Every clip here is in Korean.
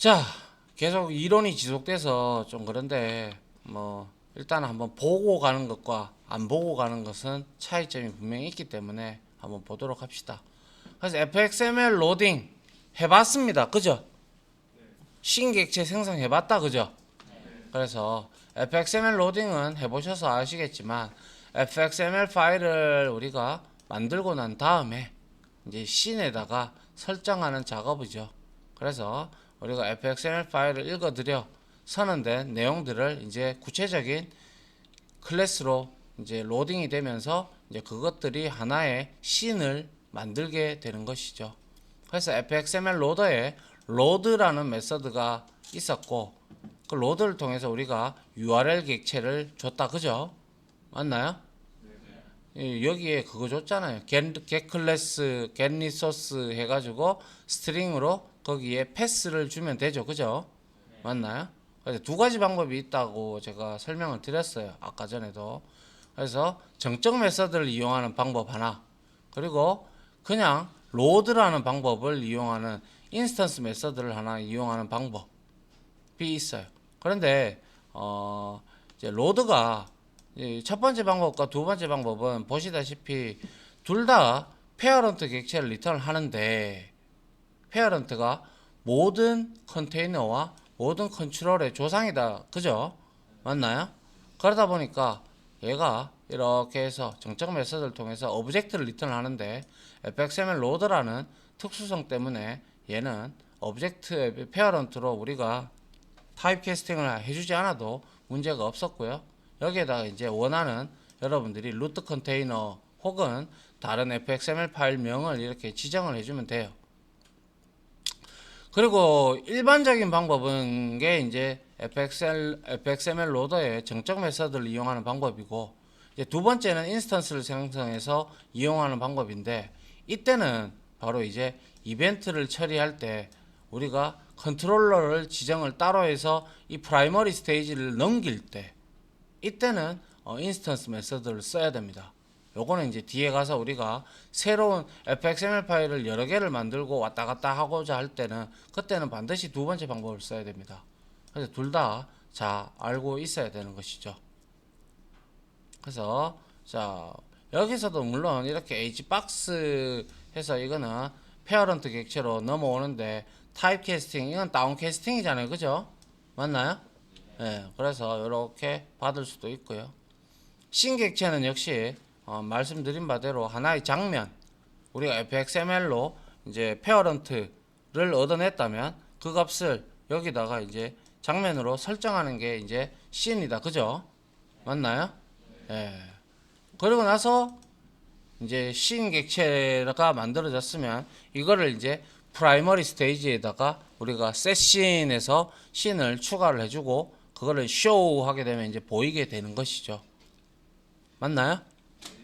자, 계속 이론이 지속돼서 좀 그런데 뭐 일단 한번 보고 가는 것과 안 보고 가는 것은 차이점이 분명히 있기 때문에 한번 보도록 합시다. 그래서 fxml 로딩 해봤습니다. 그죠? 신객체 생성해봤다. 그죠? 그래서 fxml 로딩은 해보셔서 아시겠지만 fxml 파일을 우리가 만들고 난 다음에 이제 씬에다가 설정하는 작업이죠. 그래서 우리가 fxml 파일을 읽어드려 선언된 내용들을 이제 구체적인 클래스로 이제 로딩이 되면서 이제 그것들이 하나의 씬을 만들게 되는 것이죠. 그래서 fxml 로더에 로드라는 메서드가 있었고 그 로드를 통해서 우리가 URL 객체를 줬다. 그죠? 맞나요? 여기에 그거 줬잖아요. get 클래스, get 리소스 해가지고 스트링으로 거기에 패스를 주면 되죠. 그죠? 맞나요? 그래서 두 가지 방법이 있다고 제가 설명을 드렸어요. 아까 전에도. 그래서 정적 메서드를 이용하는 방법 하나, 그리고 그냥 로드라는 방법을 이용하는 인스턴스 메서드를 하나 이용하는 방법이 있어요. 그런데 이제 로드가 첫 번째 방법과 두 번째 방법은 보시다시피 둘 다 페어런트 객체를 리턴을 하는데 페어런트가 모든 컨테이너와 모든 컨트롤의 조상이다. 그죠? 맞나요? 그러다 보니까 얘가 이렇게 해서 정적 메서드를 통해서 오브젝트를 리턴을 하는데 fxml 로더라는 특수성 때문에 얘는 오브젝트의 페어런트로 우리가 타입 캐스팅을 해주지 않아도 문제가 없었고요. 여기에다가 이제 원하는 여러분들이 루트 컨테이너 혹은 다른 fxml 파일명을 이렇게 지정을 해주면 돼요. 그리고 일반적인 방법은 게 이제 fxml 로더의 정적 메서드를 이용하는 방법이고 이제 두 번째는 인스턴스를 생성해서 이용하는 방법인데 이때는 바로 이제 이벤트를 처리할 때 우리가 컨트롤러를 지정을 따로 해서 이 프라이머리 스테이지를 넘길 때 이때는 인스턴스 메서드를 써야 됩니다. 요거는 이제 뒤에 가서 우리가 새로운 fxml 파일을 여러 개를 만들고 왔다 갔다 하고자 할 때는 그때는 반드시 두 번째 방법을 써야 됩니다. 그래서 둘 다 자 알고 있어야 되는 것이죠. 그래서 자 여기서도 물론 이렇게 hbox 해서 이거는 페어런트 객체로 넘어오는데 타입 캐스팅 이건 다운 캐스팅이잖아요. 그죠? 맞나요? 네, 그래서 이렇게 받을 수도 있고요. 신객체는 역시 말씀드린 바대로 하나의 장면 우리가 fxml로 이제 페어런트를 얻어냈다면 그 값을 여기다가 이제 장면으로 설정하는 게 이제 씬이다. 그죠? 맞나요? 예. 그리고 나서 이제 씬 객체가 만들어졌으면 이거를 이제 프라이머리 스테이지에다가 우리가 set 씬에서 씬을 추가를 해주고 그거를 쇼 하게 되면 이제 보이게 되는 것이죠. 맞나요?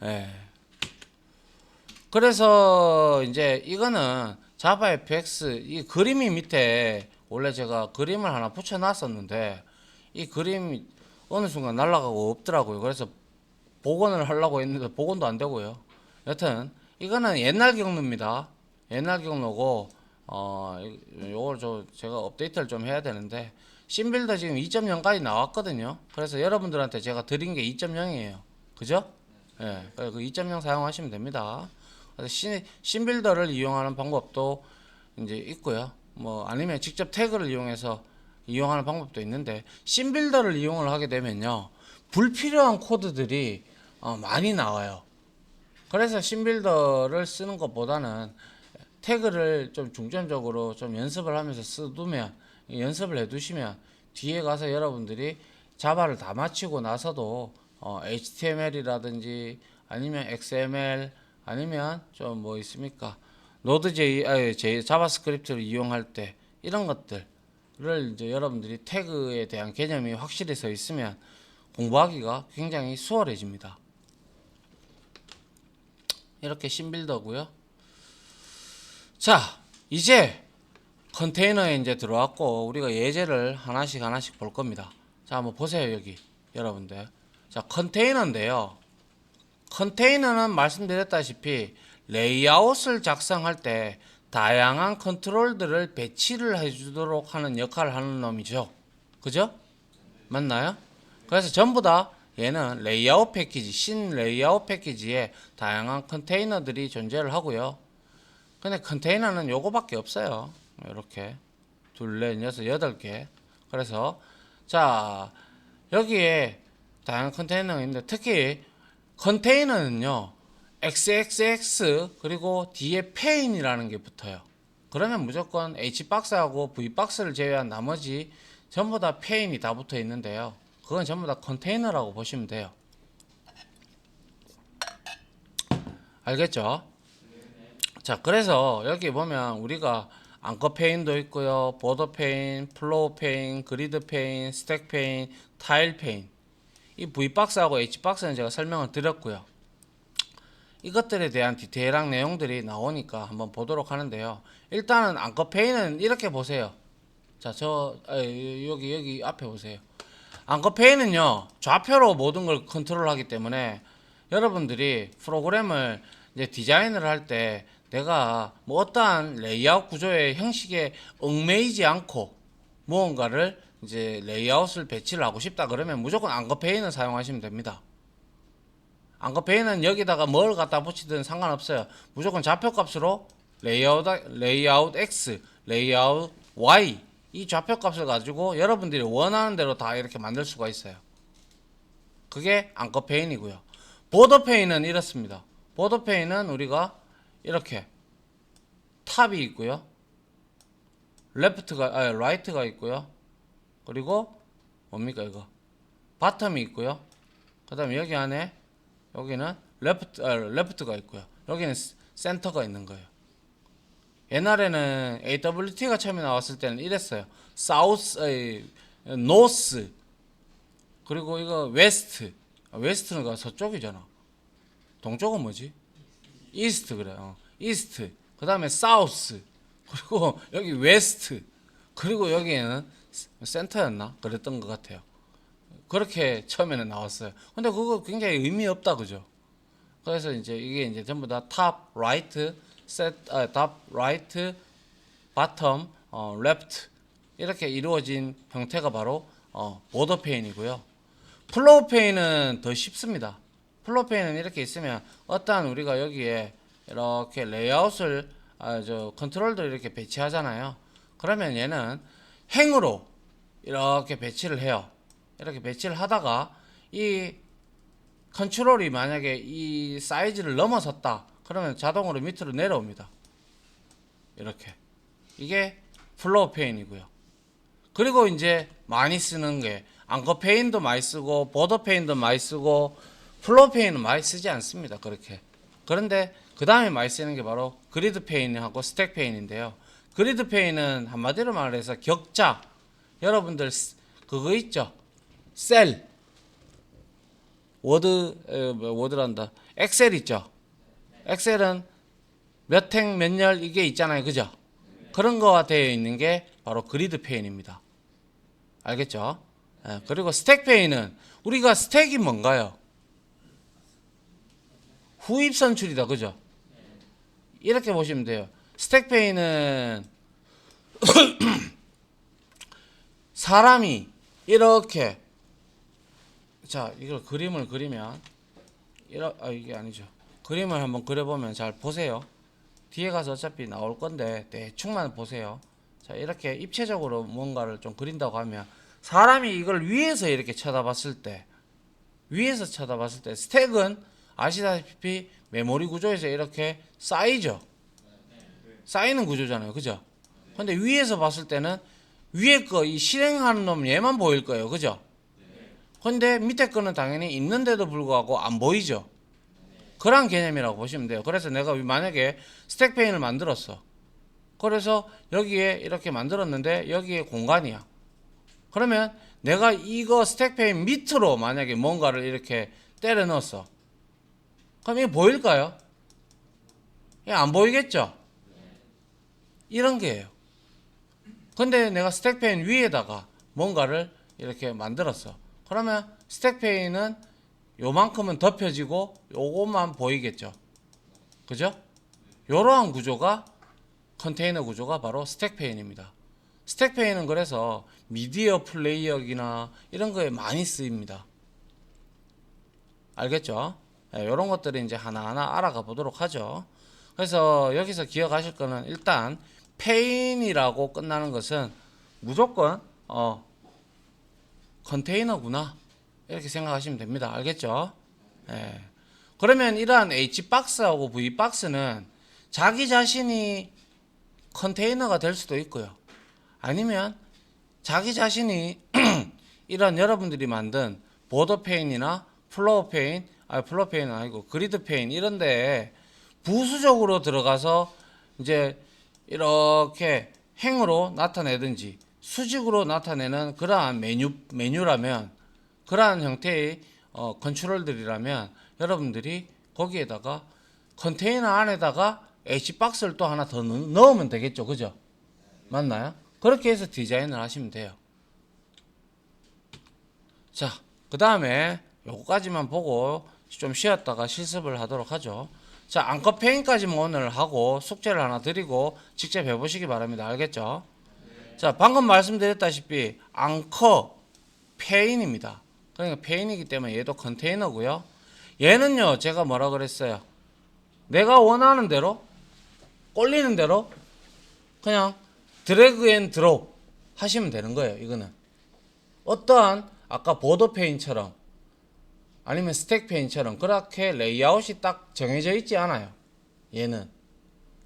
예. 그래서 이제 이거는 자바 fx 이 그림이 밑에 원래 제가 그림을 하나 붙여 놨었는데 이 그림이 어느 순간 날아가고 없더라고요. 그래서 복원을 하려고 했는데 복원도 안 되고요. 여튼 이거는 옛날 경로입니다. 옛날 경로고 요걸 제가 업데이트를 좀 해야 되는데 씬빌더 지금 2.0까지 나왔거든요. 그래서 여러분들한테 제가 드린 게 2.0이에요. 그죠? 예, 그 2.0 사용하시면 됩니다. 그래서 씬빌더를 이용하는 방법도 이제 있고요. 뭐 아니면 직접 태그를 이용해서 이용하는 방법도 있는데 씬빌더를 이용을 하게 되면요 불필요한 코드들이 많이 나와요. 그래서 씬빌더를 쓰는 것보다는 태그를 좀 중점적으로 좀 연습을 하면서 써두면 연습을 해두시면 뒤에 가서 여러분들이 자바를 다 마치고 나서도 HTML이라든지 아니면 XML 아니면 좀 뭐 있습니까? 노드.js, 자바스크립트를 이용할 때 이런 것들을 이제 여러분들이 태그에 대한 개념이 확실히 서 있으면 공부하기가 굉장히 수월해집니다. 이렇게 씬빌더고요. 자, 이제 컨테이너에 이제 들어왔고 우리가 예제를 하나씩 볼 겁니다. 자, 한번 보세요. 여기 여러분들. 자, 컨테이너인데요. 컨테이너는 말씀드렸다시피 레이아웃을 작성할 때 다양한 컨트롤들을 배치를 해주도록 하는 역할을 하는 놈이죠. 그죠? 맞나요? 그래서 전부 다 얘는 레이아웃 패키지, 신 레이아웃 패키지에 다양한 컨테이너들이 존재를 하고요. 근데 컨테이너는 요거밖에 없어요. 이렇게 둘, 넷, 여섯, 여덟 개. 그래서 자 여기에 다양한 컨테이너가 있는데 특히 컨테이너는요 XXX 그리고 뒤에 페인이라는 게 붙어요. 그러면 무조건 H박스하고 V박스를 제외한 나머지 전부 다 페인이 다 붙어 있는데요. 그건 전부 다 컨테이너라고 보시면 돼요. 알겠죠? 자, 그래서 여기 보면 우리가 앙커 페인도 있고요. 보더 페인, 플로우 페인, 그리드 페인, 스택 페인, 타일 페인. 이 V박스하고 H박스는 제가 설명을 드렸고요. 이것들에 대한 디테일한 내용들이 나오니까 한번 보도록 하는데요. 일단은 앙커 페인은 이렇게 보세요. 자, 여기 앞에 보세요. 앙커 페인은요, 좌표로 모든 걸 컨트롤하기 때문에 여러분들이 프로그램을 이제 디자인을 할 때 내가 뭐 어떠한 레이아웃 구조의 형식에 얽매이지 않고 무언가를 이제 레이아웃을 배치를 하고 싶다 그러면 무조건 앙커 페인을 사용하시면 됩니다. 앙커 페인은 여기다가 뭘 갖다 붙이든 상관없어요. 무조건 좌표 값으로 레이아웃 X, 레이아웃 Y 이 좌표 값을 가지고 여러분들이 원하는 대로 다 이렇게 만들 수가 있어요. 그게 앙커 페인이고요. 보더 페인은 이렇습니다. 보더 페인은 우리가 이렇게 탑이 있고요. 라이트가 있고요. 그리고 뭡니까 이거? 바텀이 있고요. 그 다음에 여기 안에 여기는 레프트가 있고요. 여기는 센터가 있는 거예요. 옛날에는 AWT가 처음에 나왔을 때는 이랬어요. 노스 그리고 이거 웨스트는 서쪽이잖아. 동쪽은 뭐지? 이스트 그래요. 이스트 그 다음에 사우스 그리고 여기 웨스트 그리고 여기에는 센터였나? 그랬던 것 같아요. 그렇게 처음에는 나왔어요. 근데 그거 굉장히 의미 없다 그죠? 그래서 이제 이게 이제 전부 다 탑, 라이트, 탑, 라이트, 바텀, 레프트 이렇게 이루어진 형태가 바로 보더 페인이고요. 플로우 페인은 더 쉽습니다. 플로우 페인은 이렇게 있으면 어떠한 우리가 여기에 이렇게 레이아웃을 컨트롤들 이렇게 배치하잖아요. 그러면 얘는 행으로 이렇게 배치를 해요. 이렇게 배치를 하다가 이 컨트롤이 만약에 이 사이즈를 넘어섰다 그러면 자동으로 밑으로 내려옵니다. 이렇게 이게 플로우 페인이고요. 그리고 이제 많이 쓰는 게 앙커 페인도 많이 쓰고 보더 페인도 많이 쓰고 플로우 페인은 많이 쓰지 않습니다. 그렇게. 그런데 그 다음에 많이 쓰는 게 바로 그리드 페인하고 스택 페인인데요. 그리드 페인은 한마디로 말해서 격자. 여러분들 그거 있죠? 셀 워드란다. 엑셀 있죠? 엑셀은 몇 행 몇 열 이게 있잖아요. 그죠? 그런 거가 되어 있는 게 바로 그리드 페인입니다. 알겠죠? 그리고 스택 페인은 우리가 스택이 뭔가요? 후입 선출이다. 그죠? 이렇게 보시면 돼요. 스택 페인은 사람이 이렇게 자 이걸 그림을 그리면 이게 아니죠. 그림을 한번 그려보면 잘 보세요. 뒤에 가서 어차피 나올 건데 대충만 보세요. 자 이렇게 입체적으로 뭔가를 좀 그린다고 하면 사람이 이걸 위에서 이렇게 쳐다봤을 때 스택은 아시다시피 메모리 구조에서 이렇게 쌓이죠. 쌓이는 구조잖아요. 그죠? 근데 위에서 봤을 때는 위에 거 이 실행하는 놈 얘만 보일 거예요. 그죠? 근데 밑에 거는 당연히 있는데도 불구하고 안 보이죠. 그런 개념이라고 보시면 돼요. 그래서 내가 만약에 스택 페인을 만들었어. 그래서 여기에 이렇게 만들었는데 여기에 공간이야. 그러면 내가 이거 스택 페인 밑으로 만약에 뭔가를 이렇게 때려 넣었어. 그럼 이게 보일까요? 안 보이겠죠? 이런 게예요. 근데 내가 스택 페인 위에다가 뭔가를 이렇게 만들었어. 그러면 스택 페인은 요만큼은 덮여지고 요것만 보이겠죠. 그죠? 요러한 구조가 컨테이너 구조가 바로 스택페인입니다. 스택페인은 그래서 미디어 플레이어기나 이런 거에 많이 쓰입니다. 알겠죠? 이런 것들을 이제 하나하나 알아가 보도록 하죠. 그래서 여기서 기억하실 거는 일단 페인이라고 끝나는 것은 무조건 컨테이너구나 이렇게 생각하시면 됩니다. 알겠죠? 예. 그러면 이러한 H박스하고 V박스는 자기 자신이 컨테이너가 될 수도 있고요. 아니면 자기 자신이 이런 여러분들이 만든 보더페인이나 플로어페인, 플로어페인은 아니고 그리드페인 이런데 부수적으로 들어가서 이제 이렇게 행으로 나타내든지 수직으로 나타내는 그러한 메뉴라면 그러한 형태의 컨트롤들이라면 여러분들이 거기에다가 컨테이너 안에다가 H박스를 또 하나 더 넣으면 되겠죠. 그죠? 맞나요? 그렇게 해서 디자인을 하시면 돼요. 자, 그 다음에 요거까지만 보고 좀 쉬었다가 실습을 하도록 하죠. 자, 앙커 페인까지만 오늘 하고 숙제를 하나 드리고 직접 해보시기 바랍니다. 알겠죠? 자, 방금 말씀드렸다시피 앙커 페인입니다. 그러니까 페인이기 때문에 얘도 컨테이너고요. 얘는요, 제가 뭐라 그랬어요? 내가 원하는 대로 꼴리는 대로 그냥 드래그 앤 드롭 하시면 되는 거예요. 이거는 어떠한 아까 보더 페인처럼 아니면 스택 페인처럼 그렇게 레이아웃이 딱 정해져 있지 않아요. 얘는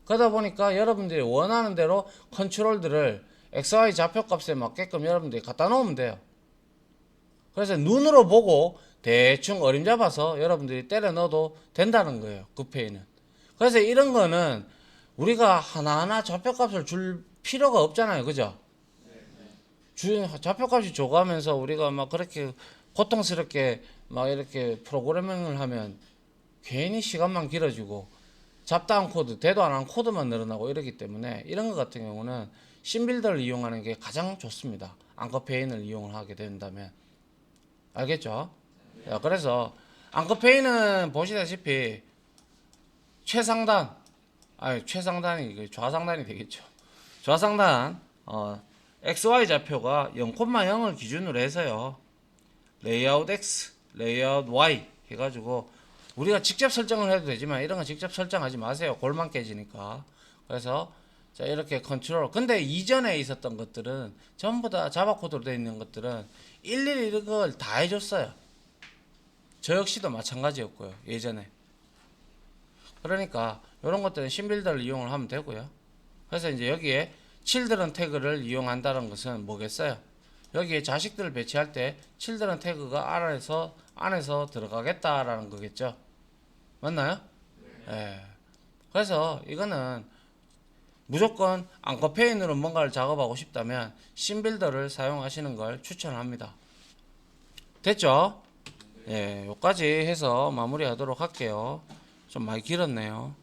그러다 보니까 여러분들이 원하는 대로 컨트롤들을 XY 좌표값에 맞게끔 여러분들이 갖다 놓으면 돼요. 그래서 눈으로 보고 대충 어림잡아서 여러분들이 때려 넣어도 된다는 거예요. 그 페인은. 그래서 이런 거는 우리가 하나하나 좌표값을 줄 필요가 없잖아요. 그죠? 좌표값이 줘가면서 우리가 막 그렇게 고통스럽게 막 이렇게 프로그래밍을 하면 괜히 시간만 길어지고 잡다한 코드, 대도 안 한 코드만 늘어나고 이러기 때문에 이런 것 같은 경우는 심빌더를 이용하는 게 가장 좋습니다. 앙커페인을 이용을 하게 된다면. 알겠죠? 자, 그래서 앙커페인은 보시다시피 최상단이 좌상단이 되겠죠. 좌상단 XY 좌표가 0,0을 기준으로 해서요. 레이아웃 X, 레이아웃 Y 해가지고 우리가 직접 설정을 해도 되지만 이런 건 직접 설정하지 마세요. 골만 깨지니까. 그래서 자 이렇게 컨트롤. 근데 이전에 있었던 것들은 전부 다 자바 코드로 되어 있는 것들은 일일이 이걸 다 해줬어요. 저 역시도 마찬가지였고요. 예전에. 그러니까 이런 것들은 신빌더를 이용을 하면 되고요. 그래서 이제 여기에 children 태그를 이용한다는 것은 뭐겠어요? 여기에 자식들을 배치할 때 children 태그가 안에서 들어가겠다라는 거겠죠. 맞나요? 예. 그래서 이거는 무조건 앙커페인으로 뭔가를 작업하고 싶다면 신빌더를 사용하시는 걸 추천합니다. 됐죠? 예, 여기까지 해서 마무리하도록 할게요. 좀 많이 길었네요.